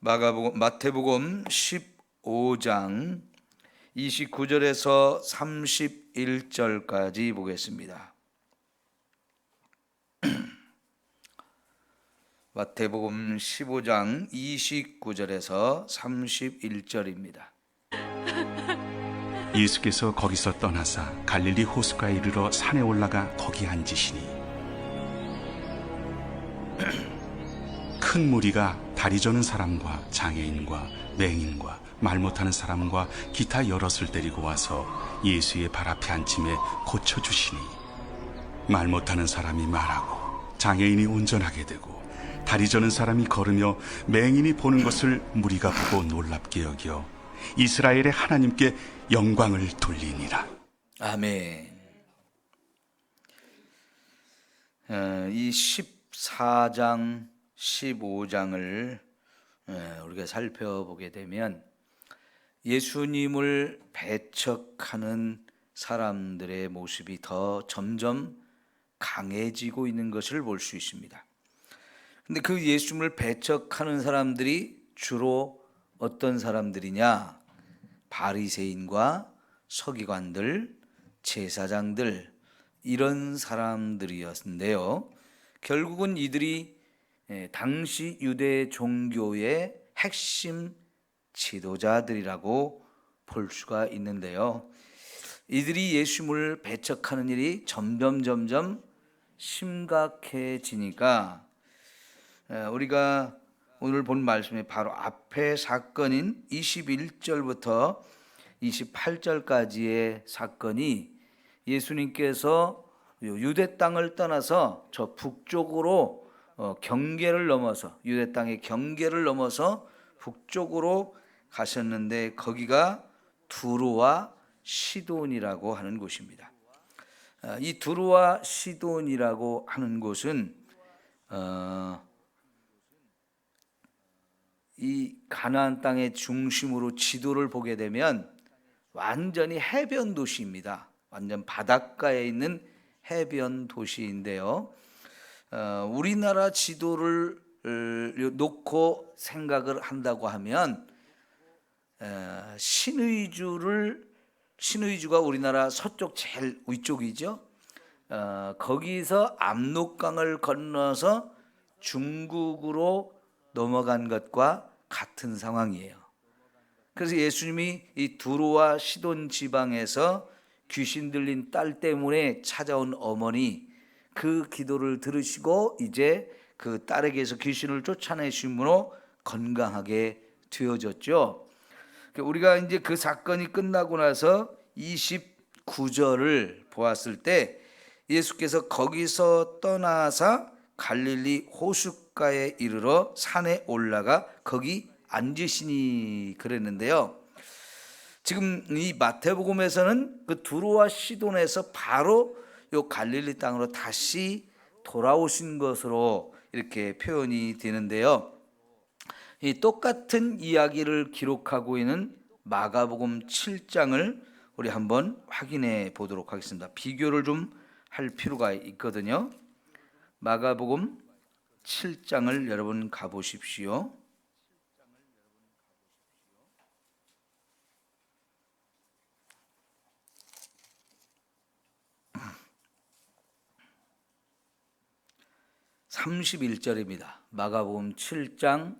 마태복음 15장 29절에서 31절까지 보겠습니다. 마태복음 15장 29절에서 31절입니다. 예수께서 거기서 떠나사 갈릴리 호숫가에 이르러 산에 올라가 거기 앉으시니 큰 무리가 다리 저는 사람과 장애인과 맹인과 말 못하는 사람과 기타 여럿을 데리고 와서 예수의 발 앞에 앉힘에 고쳐주시니 말 못하는 사람이 말하고 장애인이 운전하게 되고 다리 저는 사람이 걸으며 맹인이 보는 것을 무리가 보고 놀랍게 여겨 이스라엘의 하나님께 영광을 돌리니라. 아멘. 이 14장 15장을 우리가 살펴보게 되면 예수님을 배척하는 사람들의 모습이 더 점점 강해지고 있는 것을 볼 수 있습니다. 근데 그 예수님을 배척하는 사람들이 주로 어떤 사람들이냐? 바리새인과 서기관들, 제사장들, 이런 사람들이었는데요. 결국은 이들이 당시 유대 종교의 핵심 지도자들이라고 볼 수가 있는데요. 이들이 예수님을 배척하는 일이 점점 심각해지니까 우리가 오늘 본 말씀의 바로 앞에 사건인 21절부터 28절까지의 사건이 예수님께서 유대 땅을 떠나서 저 북쪽으로 경계를 넘어서 유대 땅의 경계를 넘어서 북쪽으로 가셨는데 거기가 두로와 시돈이라고 하는 곳입니다. 이 두로와 시돈이라고 하는 곳은 이 가나안 땅의 중심으로 지도를 보게 되면 완전히 해변 도시입니다. 완전 바닷가에 있는 해변 도시인데요. 우리나라 지도를 놓고 생각을 한다고 하면 신의주가 우리나라 서쪽 제일 위쪽이죠. 거기서 압록강을 건너서 중국으로 넘어간 것과 같은 상황이에요. 그래서 예수님이 이 두로와 시돈 지방에서 귀신 들린 딸 때문에 찾아온 어머니, 그 기도를 들으시고 이제 그 딸에게서 귀신을 쫓아내심으로 건강하게 되어졌죠. 우리가 이제 그 사건이 끝나고 나서 29절을 보았을 때 예수께서 거기서 떠나서 갈릴리 호숫가에 이르러 산에 올라가 거기 앉으시니 그랬는데요. 지금 이 마태복음에서는 그 두로와 시돈에서 바로 요 갈릴리 땅으로 다시 돌아오신 것으로 이렇게 표현이 되는데요. 이 똑같은 이야기를 기록하고 있는 마가복음 7장을 우리 한번 확인해 보도록 하겠습니다. 비교를 좀 할 필요가 있거든요. 마가복음 7장을 여러분 가보십시오. (31절입니다) 마가복음 7장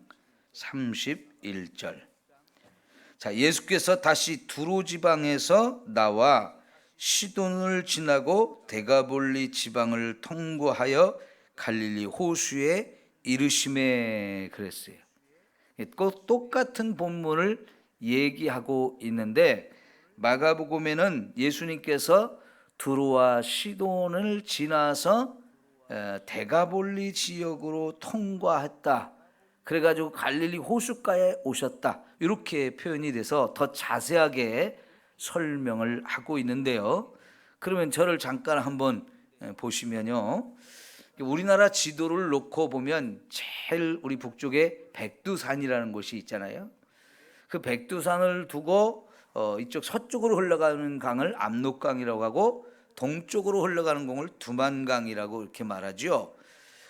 31절. 자, 예수께서 다시 두로 지방에서 나와 시돈을 지나고 데가볼리 지방을 통과하여 갈릴리 호수에 이르심에 그랬어요. 똑같은 본문을 얘기하고 있는데 마가복음에는 예수님께서 두로와 시돈을 지나서 데가볼리 지역으로 통과했다. 그래가지고 갈릴리 호숫가에 오셨다. 이렇게 표현이 돼서 더 자세하게 설명을 하고 있는데요. 그러면 저를 잠깐 한번 보시면요. 우리나라 지도를 놓고 보면 제일 우리 북쪽에 백두산이라는 곳이 있잖아요. 그 백두산을 두고 이쪽 서쪽으로 흘러가는 강을 압록강이라고 하고 동쪽으로 흘러가는 강을 두만강이라고 이렇게 말하죠.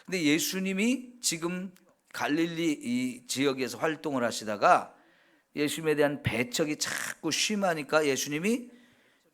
근데 예수님이 지금 갈릴리 이 지역에서 활동을 하시다가 예수님에 대한 배척이 자꾸 심하니까 예수님이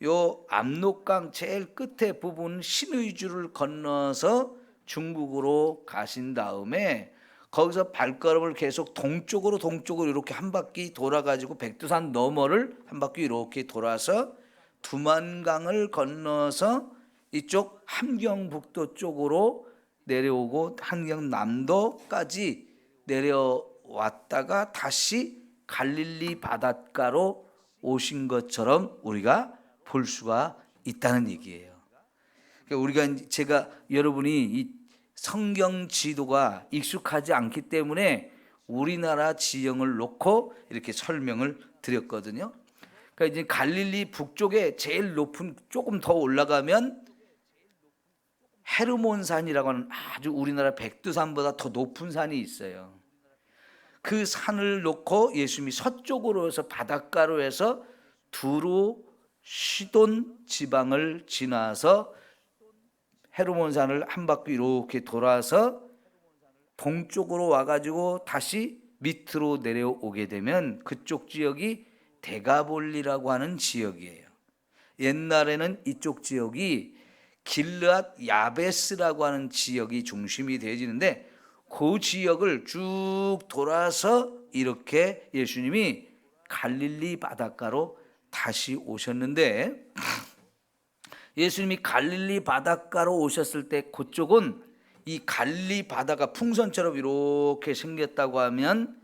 요 압록강 제일 끝에 부분 신의주를 건너서 중국으로 가신 다음에 거기서 발걸음을 계속 동쪽으로 이렇게 한 바퀴 돌아가지고 백두산 너머를 한 바퀴 이렇게 돌아서 두만강을 건너서 이쪽 함경북도 쪽으로 내려오고 함경남도까지 내려왔다가 다시 갈릴리 바닷가로 오신 것처럼 우리가 볼 수가 있다는 얘기예요. 그러니까 제가 여러분이 이 성경 지도가 익숙하지 않기 때문에 우리나라 지형을 놓고 이렇게 설명을 드렸거든요. 그러니까 이제 갈릴리 북쪽에 제일 높은 조금 더 올라가면 헤르몬산이라고 하는 아주 우리나라 백두산보다 더 높은 산이 있어요. 그 산을 놓고 예수님이 서쪽으로 해서 바닷가로 해서 두로 시돈 지방을 지나서 헤르몬산을 한 바퀴 이렇게 돌아서 동쪽으로 와가지고 다시 밑으로 내려오게 되면 그쪽 지역이 데가볼리라고 하는 지역이에요. 옛날에는 이쪽 지역이 길르앗 야베스라고 하는 지역이 중심이 되어지는데 그 지역을 쭉 돌아서 이렇게 예수님이 갈릴리 바닷가로 다시 오셨는데 예수님이 갈릴리 바닷가로 오셨을 때 그쪽은 이 갈릴리 바다가 풍선처럼 이렇게 생겼다고 하면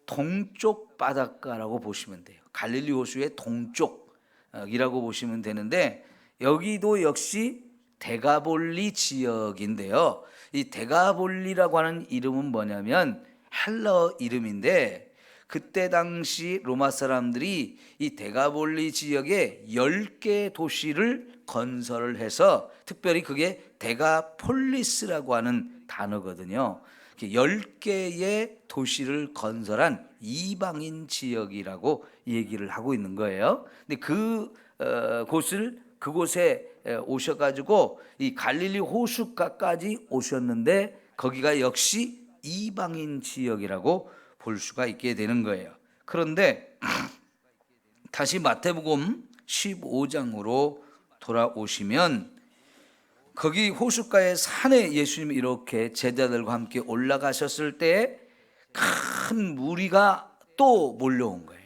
동쪽 바닷가라고 보시면 돼요. 갈릴리 호수의 동쪽이라고 보시면 되는데 여기도 역시 데가볼리 지역인데요. 이 데가볼리라고 하는 이름은 뭐냐면 헬러 이름인데 그때 당시 로마 사람들이 이 데가볼리 지역에 10개 도시를 건설을 해서 특별히 그게 데가폴리스라고 하는 단어거든요. 10개의 도시를 건설한 이방인 지역이라고 얘기를 하고 있는 거예요. 근데 그곳에 오셔가지고 이 갈릴리 호숫가까지 오셨는데 거기가 역시 이방인 지역이라고 볼 수가 있게 되는 거예요. 그런데 다시 마태복음 15장으로 돌아오시면 거기 호숫가의 산에 예수님이 이렇게 제자들과 함께 올라가셨을 때 큰 무리가 또 몰려온 거예요.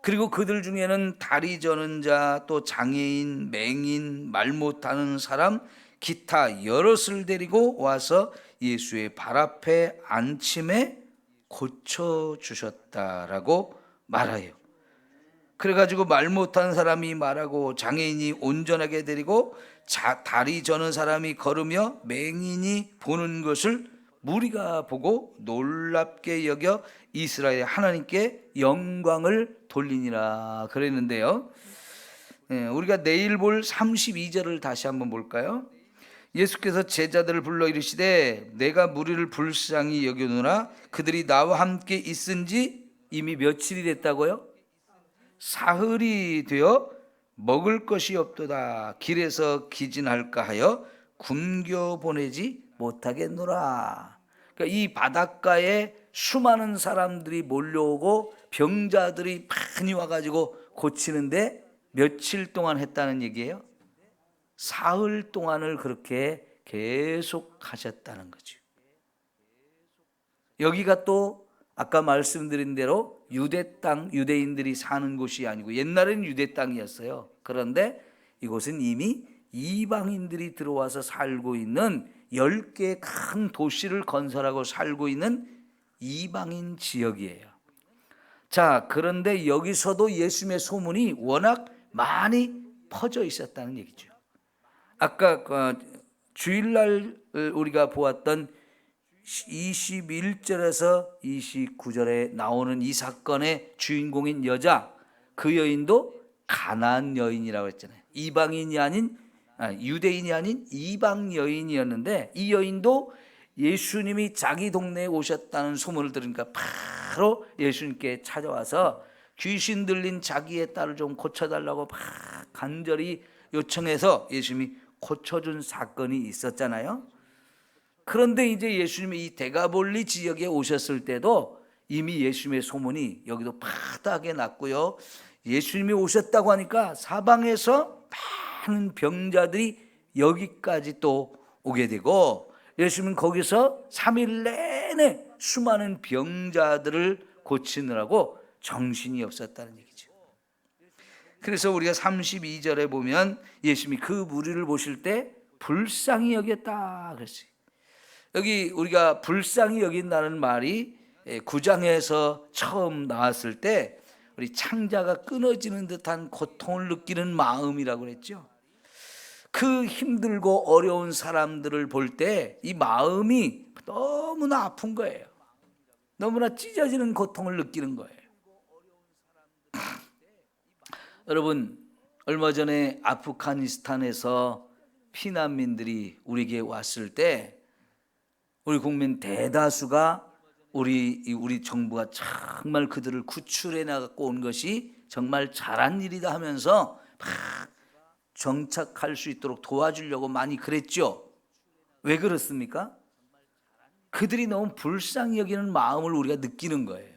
그리고 그들 중에는 다리 저는 자, 또 장애인, 맹인, 말 못하는 사람, 기타 여럿을 데리고 와서 예수의 발 앞에 앉힘에 고쳐주셨다라고 말해요. 그래가지고 말 못하는 사람이 말하고 장애인이 온전하게 데리고 다리 저는 사람이 걸으며 맹인이 보는 것을 무리가 보고 놀랍게 여겨 이스라엘 하나님께 영광을 돌리니라 그랬는데요. 우리가 내일 볼 32절을 다시 한번 볼까요? 예수께서 제자들을 불러 이르시되 내가 무리를 불쌍히 여겨노라. 그들이 나와 함께 있은지 이미 며칠이 됐다고요? 사흘이 되어 먹을 것이 없도다. 길에서 기진할까 하여 굶겨 보내지 못하겠노라. 그러니까 이 바닷가에 수많은 사람들이 몰려오고 병자들이 많이 와가지고 고치는데 며칠 동안 했다는 얘기예요? 사흘 동안을 그렇게 계속 하셨다는 거죠. 여기가 또 아까 말씀드린 대로 유대 땅, 유대인들이 사는 곳이 아니고 옛날에는 유대 땅이었어요. 그런데 이곳은 이미 이방인들이 들어와서 살고 있는 10개의 큰 도시를 건설하고 살고 있는 이방인 지역이에요. 자, 그런데 여기서도 예수님의 소문이 워낙 많이 퍼져 있었다는 얘기죠. 아까 주일날 우리가 보았던 21절에서 29절에 나오는 이 사건의 주인공인 여자, 그 여인도 가나안 여인이라고 했잖아요. 이방인이 아닌 유대인이 아닌 이방 여인이었는데 이 여인도 예수님이 자기 동네에 오셨다는 소문을 들으니까 바로 예수님께 찾아와서 귀신 들린 자기의 딸을 좀 고쳐달라고 막 간절히 요청해서 예수님이 고쳐준 사건이 있었잖아요. 그런데 이제 예수님이 이 데가볼리 지역에 오셨을 때도 이미 예수님의 소문이 여기도 파다하게 났고요. 예수님이 오셨다고 하니까 사방에서 많은 병자들이 여기까지 또 오게 되고, 예수님은 거기서 3일 내내 수많은 병자들을 고치느라고 정신이 없었다는 얘기죠. 그래서 우리가 32절에 보면 예수님이 그 무리를 보실 때 불쌍히 여겼다 그랬어요. 여기 우리가 불쌍히 여긴다는 말이 9장에서 처음 나왔을 때 우리 창자가 끊어지는 듯한 고통을 느끼는 마음이라고 그랬죠. 그 힘들고 어려운 사람들을 볼 때 이 마음이 너무나 아픈 거예요. 너무나 찢어지는 고통을 느끼는 거예요. 여러분, 얼마 전에 아프가니스탄에서 피난민들이 우리에게 왔을 때 우리 국민 대다수가 우리 정부가 정말 그들을 구출해 나가고 온 것이 정말 잘한 일이다 하면서 막 정착할 수 있도록 도와주려고 많이 그랬죠. 왜 그렇습니까? 그들이 너무 불쌍히 여기는 마음을 우리가 느끼는 거예요.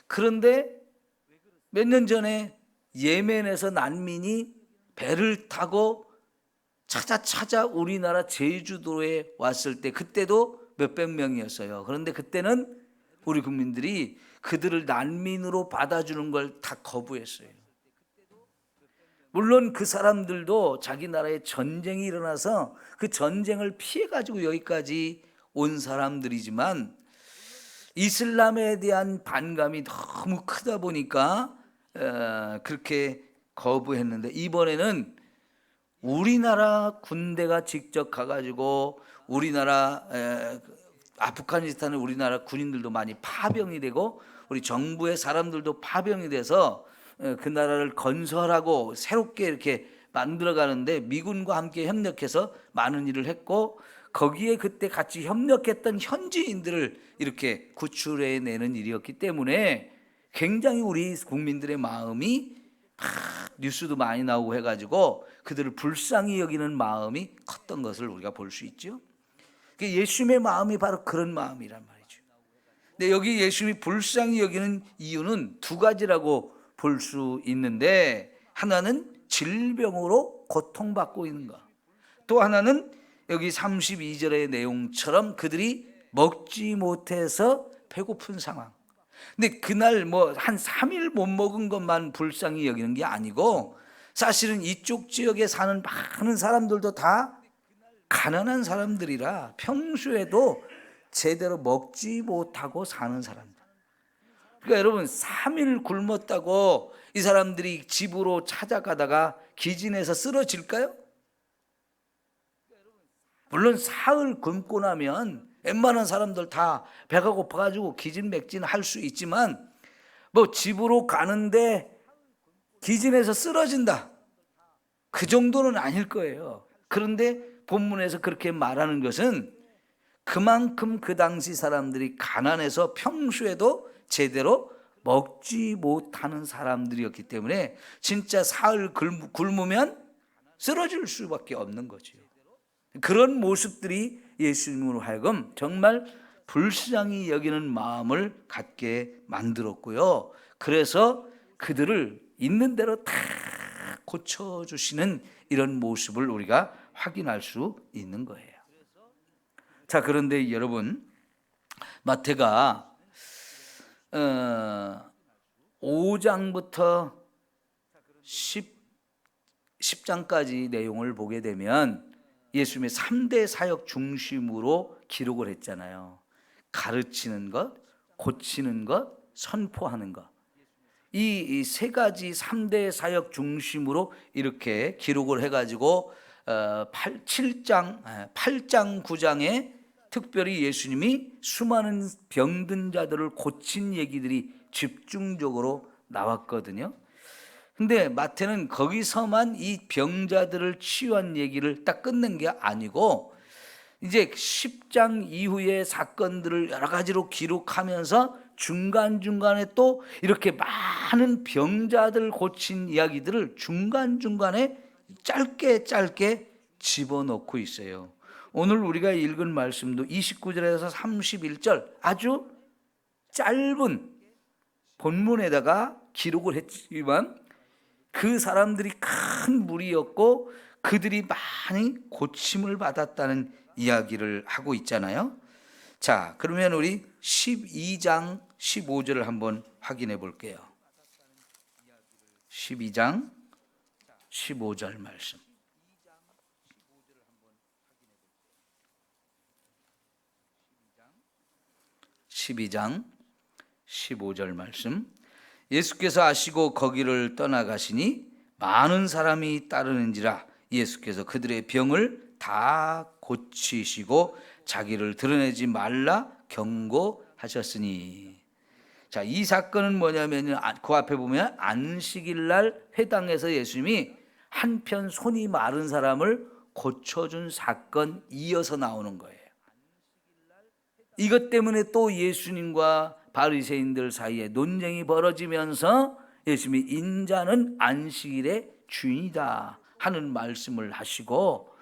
그런데 몇 년 전에 예멘에서 난민이 배를 타고 찾아 우리나라 제주도에 왔을 때 그때도 몇백 명이었어요. 그런데 그때는 우리 국민들이 그들을 난민으로 받아주는 걸 다 거부했어요. 물론 그 사람들도 자기 나라에 전쟁이 일어나서 그 전쟁을 피해가지고 여기까지 온 사람들이지만 이슬람에 대한 반감이 너무 크다 보니까 그렇게 거부했는데, 이번에는 우리나라 군대가 직접 가가지고 우리나라 아프가니스탄에 우리나라 군인들도 많이 파병이 되고 우리 정부의 사람들도 파병이 돼서 그 나라를 건설하고 새롭게 이렇게 만들어가는데 미군과 함께 협력해서 많은 일을 했고, 거기에 그때 같이 협력했던 현지인들을 이렇게 구출해내는 일이었기 때문에 굉장히 우리 국민들의 마음이 막 뉴스도 많이 나오고 해가지고 그들을 불쌍히 여기는 마음이 컸던 것을 우리가 볼 수 있죠. 예수님의 마음이 바로 그런 마음이란 말이죠. 근데 여기 예수님이 불쌍히 여기는 이유는 두 가지라고 볼 수 있는데, 하나는 질병으로 고통받고 있는 것, 또 하나는 여기 32절의 내용처럼 그들이 먹지 못해서 배고픈 상황. 근데 그날 뭐 한 3일 못 먹은 것만 불쌍히 여기는 게 아니고, 사실은 이쪽 지역에 사는 많은 사람들도 다 가난한 사람들이라 평소에도 제대로 먹지 못하고 사는 사람들. 그러니까 여러분, 3일 굶었다고 이 사람들이 집으로 찾아가다가 기진해서 쓰러질까요? 물론 사흘 굶고 나면 웬만한 사람들 다 배가 고파가지고 기진맥진 할 수 있지만, 뭐 집으로 가는데 기진해서 쓰러진다, 그 정도는 아닐 거예요. 그런데 본문에서 그렇게 말하는 것은 그만큼 그 당시 사람들이 가난해서 평소에도 제대로 먹지 못하는 사람들이었기 때문에 진짜 사흘 굶으면 쓰러질 수밖에 없는 거죠. 그런 모습들이 예수님으로 하여금 정말 불쌍히 여기는 마음을 갖게 만들었고요. 그래서 그들을 있는 대로 다 고쳐주시는 이런 모습을 우리가 확인할 수 있는 거예요. 자, 그런데 여러분, 마태가 5장부터 10장까지 내용을 보게 되면 예수님의 3대 사역 중심으로 기록을 했잖아요. 가르치는 것, 고치는 것, 선포하는 것. 이 세 가지 3대 사역 중심으로 이렇게 기록을 해가지고 8장, 9장에 특별히 예수님이 수많은 병든 자들을 고친 얘기들이 집중적으로 나왔거든요. 근데 마태는 거기서만 이 병자들을 치유한 얘기를 딱 끝낸 게 아니고 이제 10장 이후의 사건들을 여러 가지로 기록하면서 중간중간에 또 이렇게 많은 병자들 고친 이야기들을 중간중간에 짧게 집어넣고 있어요. 오늘 우리가 읽은 말씀도 29절에서 31절 아주 짧은 본문에다가 기록을 했지만 그 사람들이 큰 무리였고 그들이 많이 고침을 받았다는 이야기를 하고 있잖아요. 자, 그러면 우리 12장 15절을 한번 확인해 볼게요. 12장 15절 말씀. 12장 15절 말씀. 예수께서 아시고 거기를 떠나가시니 많은 사람이 따르는지라 예수께서 그들의 병을 다 고치시고 자기를 드러내지 말라 경고하셨으니. 자, 이 사건은 뭐냐면 그 앞에 보면 안식일 날 회당에서 예수님이 한편 손이 마른 사람을 고쳐준 사건 이어서 나오는 거예요. 이것 때문에 또 예수님과 바리새인들 사이에 논쟁이 벌어지면서 예수님이 인자는 안식일의 주인이다 하는 말씀을 하시고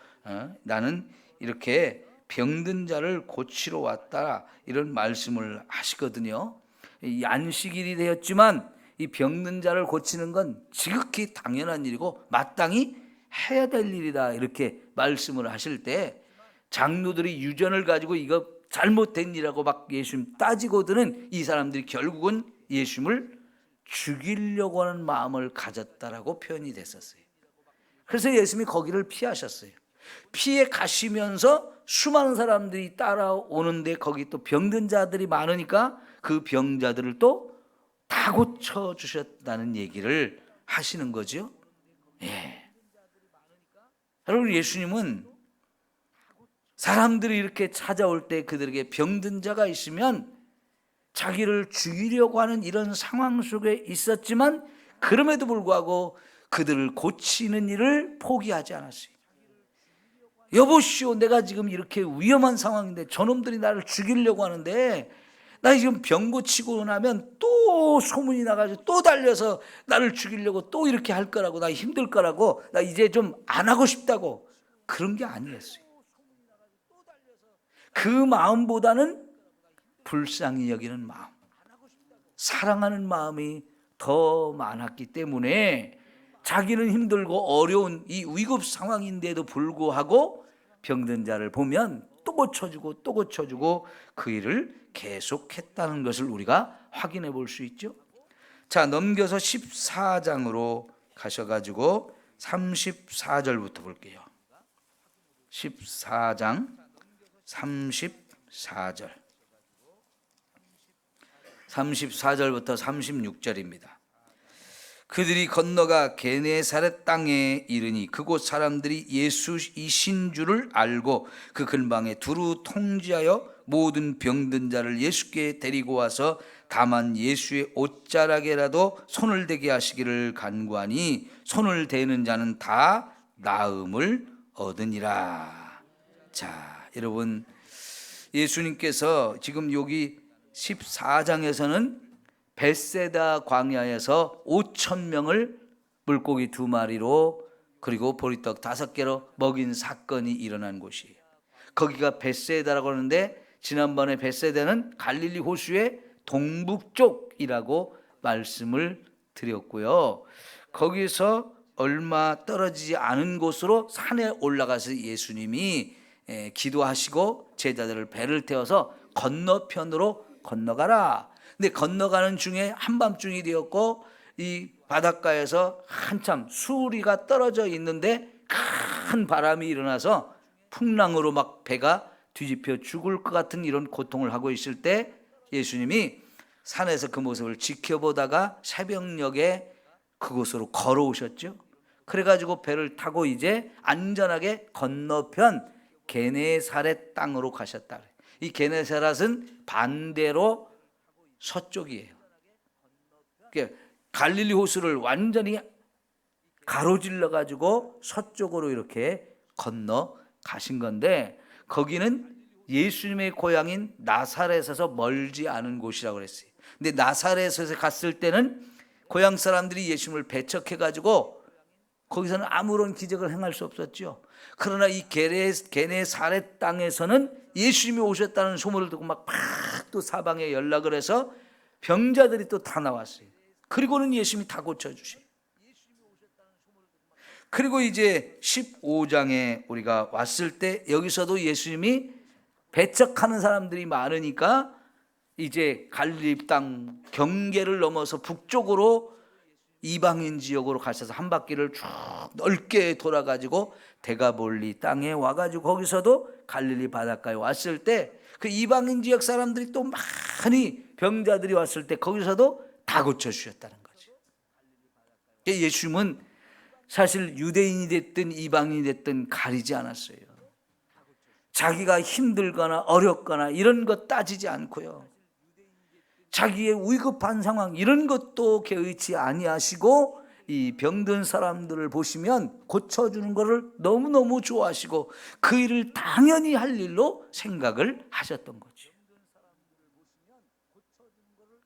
나는 이렇게 병든 자를 고치러 왔다 이런 말씀을 하시거든요. 이 안식일이 되었지만 이 병든 자를 고치는 건 지극히 당연한 일이고 마땅히 해야 될 일이다 이렇게 말씀을 하실 때 장로들이 유전을 가지고 이거 잘못된 일이라고 막 예수님 따지거든은 이 사람들이 결국은 예수님을 죽이려고 하는 마음을 가졌다라고 표현이 됐었어요. 그래서 예수님이 거기를 피하셨어요. 피해 가시면서 수많은 사람들이 따라오는데 거기 또 병든 자들이 많으니까 그 병자들을 또 다 고쳐주셨다는 얘기를 하시는 거죠. 예. 여러분, 예수님은 사람들이 이렇게 찾아올 때 그들에게 병든 자가 있으면 자기를 죽이려고 하는 이런 상황 속에 있었지만 그럼에도 불구하고 그들을 고치는 일을 포기하지 않았어요. 여보시오, 내가 지금 이렇게 위험한 상황인데 저놈들이 나를 죽이려고 하는데 나 지금 병 고치고 나면 또 소문이 나가지고 또 달려서 나를 죽이려고 또 이렇게 할 거라고, 나 힘들 거라고, 나 이제 좀 안 하고 싶다고, 그런 게 아니었어요. 그 마음보다는 불쌍히 여기는 마음, 사랑하는 마음이 더 많았기 때문에 자기는 힘들고 어려운 이 위급 상황인데도 불구하고 병든 자를 보면 또 고쳐주고 또 고쳐주고 그 일을 계속했다는 것을 우리가 확인해 볼 수 있죠. 자, 넘겨서 14장으로 가셔가지고 34절부터 볼게요. 14장 34절 34절부터 36절입니다. 그들이 건너가 게네사렛 땅에 이르니 그곳 사람들이 예수이신 줄을 알고 그 근방에 두루 통지하여 모든 병든 자를 예수께 데리고 와서 다만 예수의 옷자락에라도 손을 대게 하시기를 간구하니 손을 대는 자는 다 나음을 얻으니라. 자, 여러분, 예수님께서 지금 여기 14장에서는 벳세다 광야에서 5,000명을 물고기 2마리로 그리고 보리떡 5개로 먹인 사건이 일어난 곳이에요. 거기가 벳세다라고 하는데 지난번에 벳세다는 갈릴리 호수의 동북쪽이라고 말씀을 드렸고요. 거기서 얼마 떨어지지 않은 곳으로 산에 올라가서 예수님이 기도하시고 제자들을 배를 태워서 건너편으로 건너가라. 근데 건너가는 중에 한밤중이 되었고 이 바닷가에서 한참 수리가 떨어져 있는데 큰 바람이 일어나서 풍랑으로 막 배가 뒤집혀 죽을 것 같은 이런 고통을 하고 있을 때 예수님이 산에서 그 모습을 지켜보다가 새벽녘에 그곳으로 걸어오셨죠. 그래가지고 배를 타고 이제 안전하게 건너편 게네사렛 땅으로 가셨다. 이 게네사렛은 반대로 서쪽이에요. 그러니까 갈릴리 호수를 완전히 가로질러 가지고 서쪽으로 이렇게 건너 가신 건데 거기는 예수님의 고향인 나사렛에서 멀지 않은 곳이라고 그랬어요. 근데 나사렛에서 갔을 때는 고향 사람들이 예수님을 배척해 가지고 거기서는 아무런 기적을 행할 수 없었죠. 그러나 이 게네사렛 땅에서는 예수님이 오셨다는 소문을 듣고 막 또 사방에 연락을 해서 병자들이 또 다 나왔어요. 그리고는 예수님이 다 고쳐주세요. 그리고 이제 15장에 우리가 왔을 때 여기서도 예수님이 배척하는 사람들이 많으니까 이제 갈릴리 땅 경계를 넘어서 북쪽으로 이방인 지역으로 가셔서 한 바퀴를 쭉 넓게 돌아가지고 데가볼리 땅에 와가지고 거기서도 갈릴리 바닷가에 왔을 때 그 이방인 지역 사람들이 또 많이 병자들이 왔을 때 거기서도 다 고쳐주셨다는 거죠. 예수님은 사실 유대인이 됐든 이방인이 됐든 가리지 않았어요. 자기가 힘들거나 어렵거나 이런 것 따지지 않고요. 자기의 위급한 상황 이런 것도 개의치 아니하시고 이 병든 사람들을 보시면 고쳐주는 것을 너무너무 좋아하시고 그 일을 당연히 할 일로 생각을 하셨던 거죠.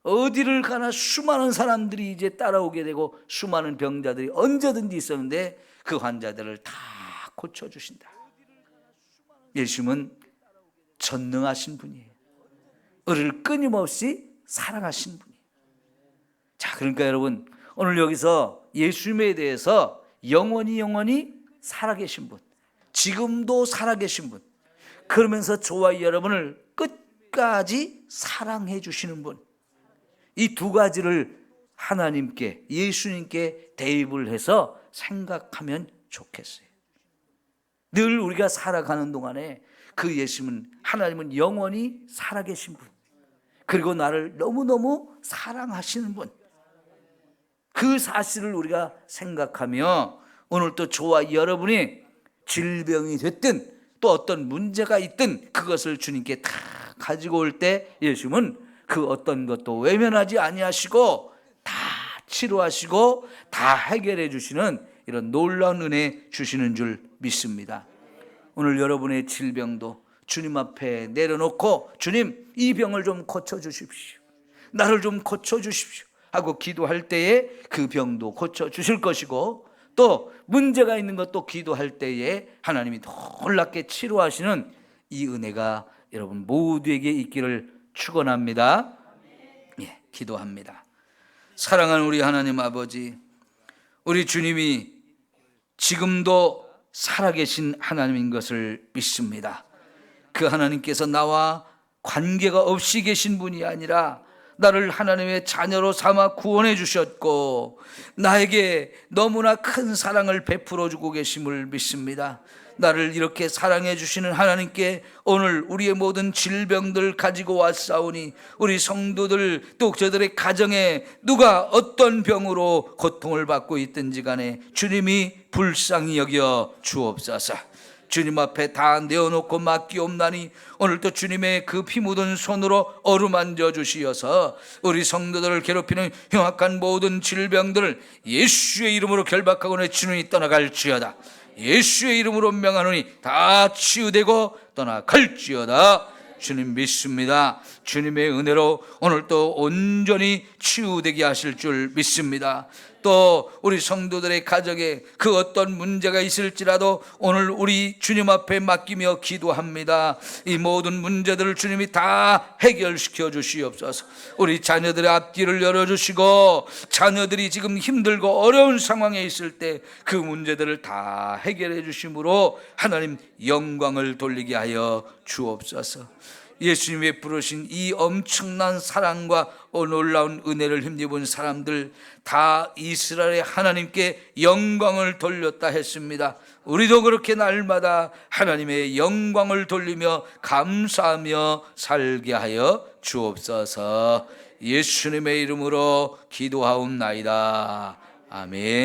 어디를 가나 수많은 사람들이 이제 따라오게 되고 수많은 병자들이 언제든지 있었는데 그 환자들을 다 고쳐주신다. 예수님은 전능하신 분이에요. 우리를 끊임없이 사랑하신 분이에요. 자, 그러니까 여러분 오늘 여기서 예수님에 대해서 영원히 살아계신 분, 지금도 살아계신 분, 그러면서 저와 여러분을 끝까지 사랑해 주시는 분, 이 두 가지를 하나님께 예수님께 대입을 해서 생각하면 좋겠어요. 늘 우리가 살아가는 동안에 그 예수님은 하나님은 영원히 살아계신 분, 그리고 나를 너무너무 사랑하시는 분, 그 사실을 우리가 생각하며 오늘 또 저와 여러분이 질병이 됐든 또 어떤 문제가 있든 그것을 주님께 다 가지고 올 때 예수님은 그 어떤 것도 외면하지 아니하시고 다 치료하시고 다 해결해 주시는 이런 놀라운 은혜 주시는 줄 믿습니다. 오늘 여러분의 질병도 주님 앞에 내려놓고 주님 이 병을 좀 고쳐주십시오, 나를 좀 고쳐주십시오 하고 기도할 때에 그 병도 고쳐주실 것이고 또 문제가 있는 것도 기도할 때에 하나님이 놀랍게 치료하시는 이 은혜가 여러분 모두에게 있기를 축원합니다. 예, 기도합니다. 사랑하는 우리 하나님 아버지, 우리 주님이 지금도 살아계신 하나님인 것을 믿습니다. 그 하나님께서 나와 관계가 없이 계신 분이 아니라 나를 하나님의 자녀로 삼아 구원해 주셨고 나에게 너무나 큰 사랑을 베풀어 주고 계심을 믿습니다. 나를 이렇게 사랑해 주시는 하나님께 오늘 우리의 모든 질병들 가지고 왔사오니 우리 성도들 또 저들의 가정에 누가 어떤 병으로 고통을 받고 있든지 간에 주님이 불쌍히 여겨 주옵소서. 주님 앞에 다 내어놓고 맡기옵나니 오늘도 주님의 그 피 묻은 손으로 어루만져 주시어서 우리 성도들을 괴롭히는 흉악한 모든 질병들을 예수의 이름으로 결박하고 내 주님이 떠나갈지어다. 예수의 이름으로 명하노니 다 치유되고 떠나갈지어다. 주님 믿습니다. 주님의 은혜로 오늘도 온전히 치유되게 하실 줄 믿습니다. 또 우리 성도들의 가정에 그 어떤 문제가 있을지라도 오늘 우리 주님 앞에 맡기며 기도합니다. 이 모든 문제들을 주님이 다 해결시켜 주시옵소서. 우리 자녀들의 앞길을 열어주시고 자녀들이 지금 힘들고 어려운 상황에 있을 때 그 문제들을 다 해결해 주심으로 하나님 영광을 돌리게 하여 주옵소서. 예수님이 베푸신 이 엄청난 사랑과 놀라운 은혜를 힘입은 사람들 다 이스라엘의 하나님께 영광을 돌렸다 했습니다. 우리도 그렇게 날마다 하나님의 영광을 돌리며 감사하며 살게 하여 주옵소서. 예수님의 이름으로 기도하옵나이다. 아멘.